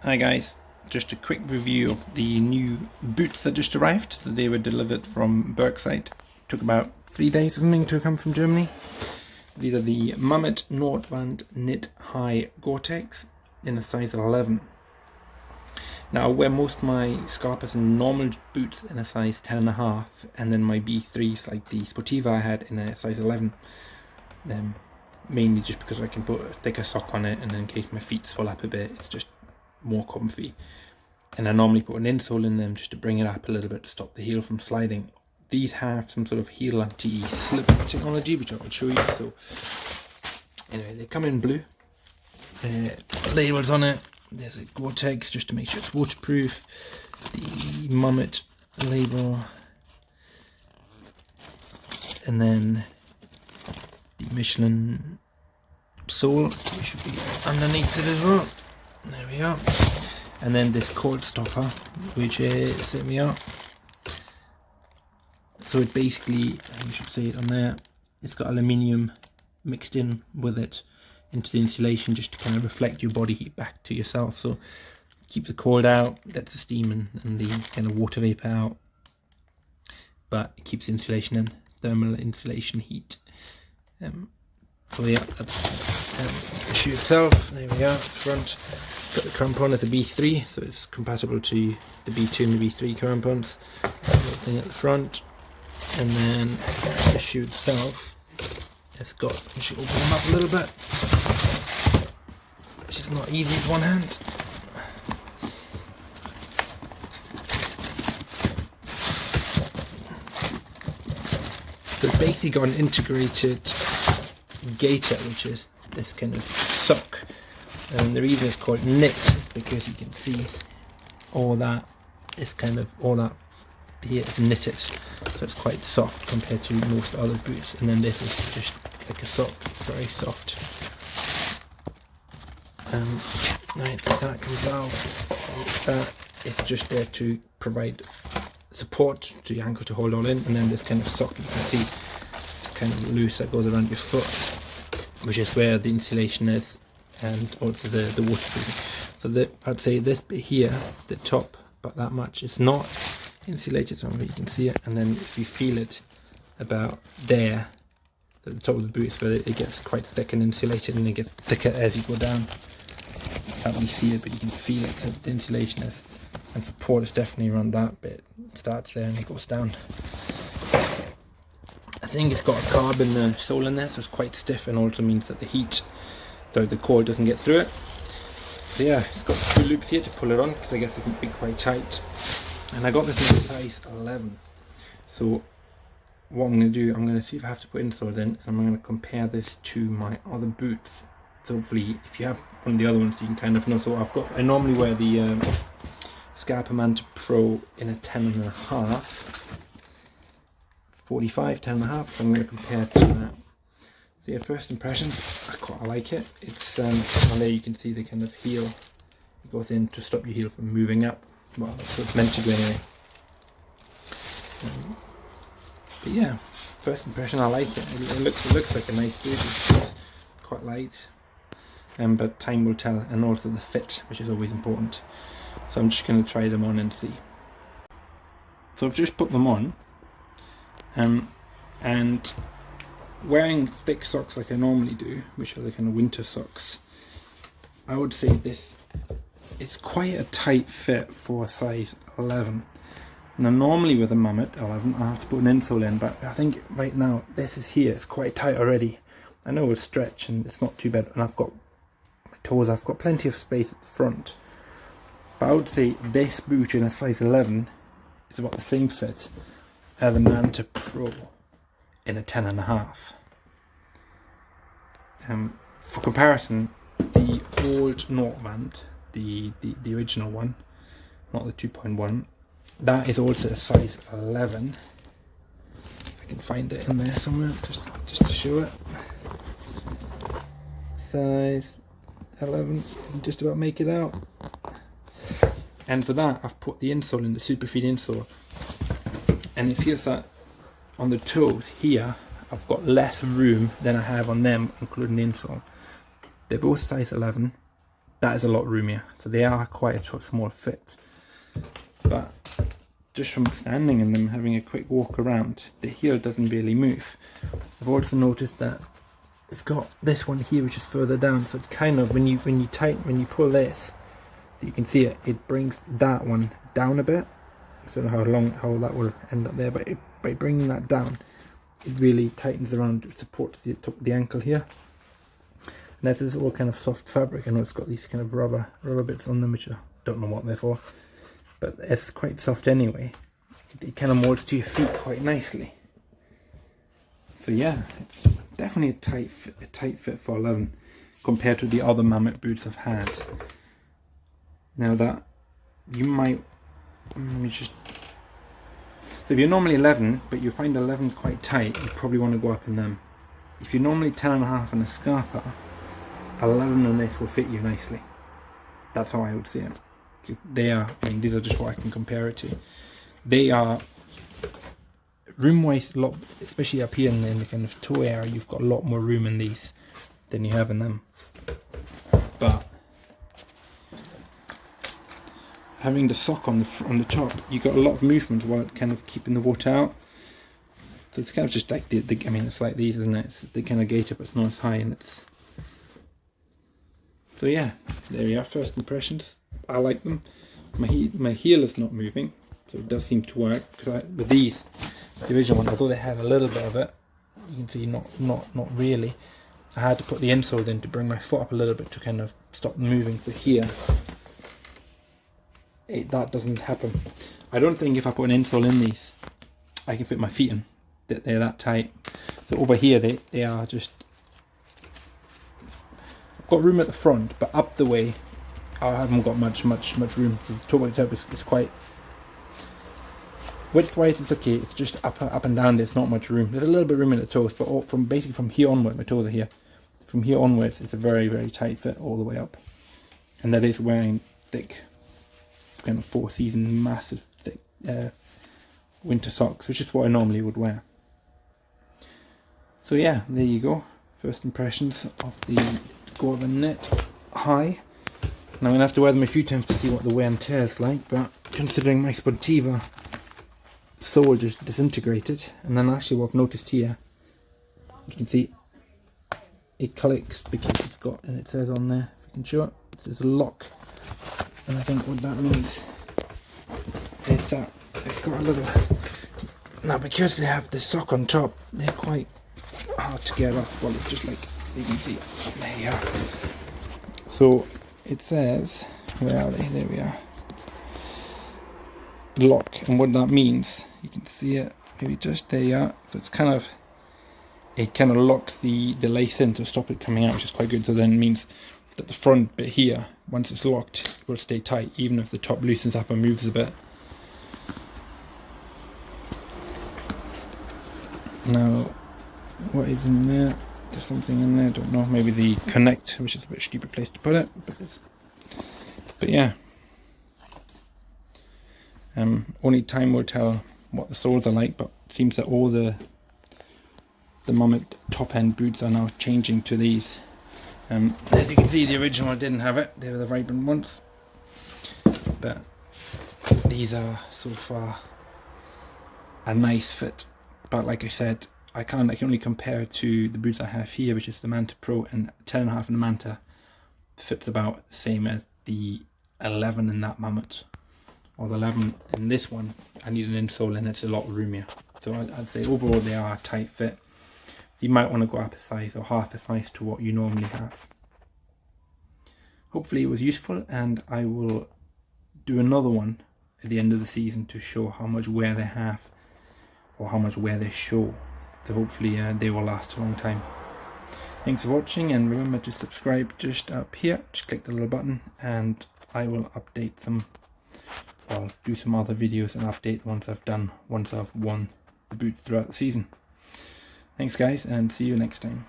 Hi guys, just a quick review of the new boots that just arrived. So they were delivered from Bergside. Took about 3 days or something to come from Germany. These are the Mammut Nordwand knit high Gore-Tex in a size 11. Now I wear most of my Scarpas and normal boots in a size 10.5, and then my B3s like the Sportiva I had in a size 11. Mainly just because I can put a thicker sock on it, and in case my feet swell up a bit, it's just more comfy. And I normally put an insole in them just to bring it up a little bit to stop the heel from sliding. These have some sort of heel anti-slip technology, which I will show you. So anyway, they come in blue. Labels on it. There's a Gore-Tex just to make sure it's waterproof. The Mammut label, and then the Michelin sole, which should be underneath it as well. There we are. And then this cold stopper, which set me up. So it basically, you should see it on there, it's got aluminium mixed in with it into the insulation just to kind of reflect your body heat back to yourself. So keep the cold out, lets the steam and the kind of water vapor out, but it keeps insulation in, thermal insulation heat. So yeah, that's the shoe itself. There we are, front. Got the crampon at the B3, so it's compatible to the B2 and the B3 crampons. Little thing at the front, and then the shoe itself, it's got, you should open them up a little bit, which is not easy with one hand. So it's basically got an integrated gaiter, which is this kind of sock, and the reason it's called knit because you can see all that is kind of, all that here is knitted, so it's quite soft compared to most other boots. And then this is just like a sock, it's very soft. Right, that comes out. It's just there to provide support to your ankle to hold all in, and then this kind of sock, you can see it's kind of loose, that goes around your foot, which is where the insulation is, and also the waterproofing. So I'd say this bit here, the top, about that much, is not insulated, so you can see it. And then if you feel it about there, at the top of the boot is where it gets quite thick and insulated, and it gets thicker as you go down. You can't really see it, but you can feel it. So the insulation is, and support is definitely around that bit. It starts there and it goes down. I think it's got a carbon sole in there, so it's quite stiff, and also means that the heat, though the cold, doesn't get through it. So yeah, it's got 2 loops here to pull it on, because I guess it can be quite tight. And I got this in a size 11. So what I'm going to do, I'm going to see if I have to put insoles in, and I'm going to compare this to my other boots. So hopefully, if you have one of the other ones, you can kind of know. So I normally wear the Scarpa Manta Pro in a 10.5. 45, 10.5, so I'm going to compare it to that. So yeah, first impressions, I quite like it. It's on there you can see the kind of heel, it goes in to stop your heel from moving up. Well, that's what it's meant to do anyway. But yeah, first impression, I like it. It looks like a nice boot. It's quite light, but time will tell, and also the fit, which is always important. So I'm just going to try them on and see. So I've just put them on. And wearing thick socks like I normally do, which are the kind of winter socks, I would say this, it's quite a tight fit for a size 11. Now normally with a Mammut 11 I have to put an insole in, but I think right now this is here, it's quite tight already. I know it'll stretch and it's not too bad, and I've got my toes, I've got plenty of space at the front. But I would say this boot in a size 11 is about the same fit the Manta Pro in a 10.5. For comparison, the old Nordwand, the original one, not the 2.1, that is also a size 11. If I can find it in there somewhere, just to show it. Size 11, you can just about make it out. And for that, I've put the insole in, the Superfeed insole. And it feels that on the toes here, I've got less room than I have on them, including the insole. They're both size 11, that is a lot roomier. So they are quite a small fit, but just from standing in them, having a quick walk around, the heel doesn't really move. I've also noticed that it's got this one here which is further down, so it kind of, when you pull this, so you can see it brings that one down a bit. I don't know how that will end up there, but by bringing that down, it really tightens around, it supports the top of the ankle here. And this is all kind of soft fabric. I know it's got these kind of rubber bits on them, which I don't know what they're for, but it's quite soft anyway. It kind of molds to your feet quite nicely. So yeah, it's definitely a tight fit for 11 compared to the other Mammut boots I've had. Now that you might, so if you're normally 11 but you find 11 quite tight, you probably want to go up in them. If you're normally 10.5 in a Scarpa, 11 on this will fit you nicely. That's how I would see it. They are, I mean, these are just what I can compare it to. They are room wise, a lot, especially up here in the kind of toe area, you've got a lot more room in these than you have in them. But having the sock on the top, you got a lot of movement while kind of keeping the water out. So it's kind of just like I mean, it's like these, isn't it? They kind of gate up, it's not as high, and it's. So yeah, there we are. First impressions. I like them. My heel is not moving, so it does seem to work. Because with these, the original one, although they had a little bit of it, you can see not really. I had to put the insole in to bring my foot up a little bit to kind of stop moving. So here, that doesn't happen. I don't think if I put an insole in these, I can fit my feet in. They're that tight. So over here, they are just. I've got room at the front, but up the way, I haven't got much room. So the toe box up is quite. Width-wise, it's okay. It's just up and down. There's not much room. There's a little bit of room in the toes, but basically from here onward, my toes are here. From here onwards, it's a very, very tight fit all the way up, and that is wearing thick, kind of 4-season, massive thick winter socks, which is what I normally would wear. So yeah, there you go. First impressions of the Nordwand Net High. And I'm going to have to wear them a few times to see what the wear and tear is like, but considering my Sportiva sole just disintegrated, and then actually what I've noticed here, you can see it clicks because it's got, and it says on there, if you can show it, it says lock, and I think what that means is that it's got a little, now because they have the sock on top, they're quite hard to get off. Well, it's just like, you can see, there you are. So it says, where are they? There we are. Lock, and what that means, you can see it, maybe just there you are. So it's kind of, it kind of locks the lace in to stop it coming out, which is quite good. So then it means that the front bit here, once it's locked, it will stay tight, even if the top loosens up and moves a bit. Now, what is in there? There's something in there, I don't know, maybe the connect, which is a bit of a stupid place to put it, but yeah. Only time will tell what the soles are like, but it seems that all the Mammut top end boots are now changing to these. As you can see, the original didn't have it, they were the vibrant ones, but these are so far a nice fit. But like I said, I can only compare it to the boots I have here, which is the Manta Pro, and 10.5 in the Manta fits about the same as the 11 in that Mammut. Or the 11 in this one, I need an insole and it's a lot roomier. So I'd say overall they are a tight fit. So you might want to go up a size or half a size to what you normally have. Hopefully it was useful, and I will do another one at the end of the season to show how much wear they have, or how much wear they show. So hopefully they will last a long time. Thanks for watching, and remember to subscribe just up here. Just click the little button and I will update them. I'll do some other videos and update once I've worn the boots throughout the season. Thanks guys, and see you next time.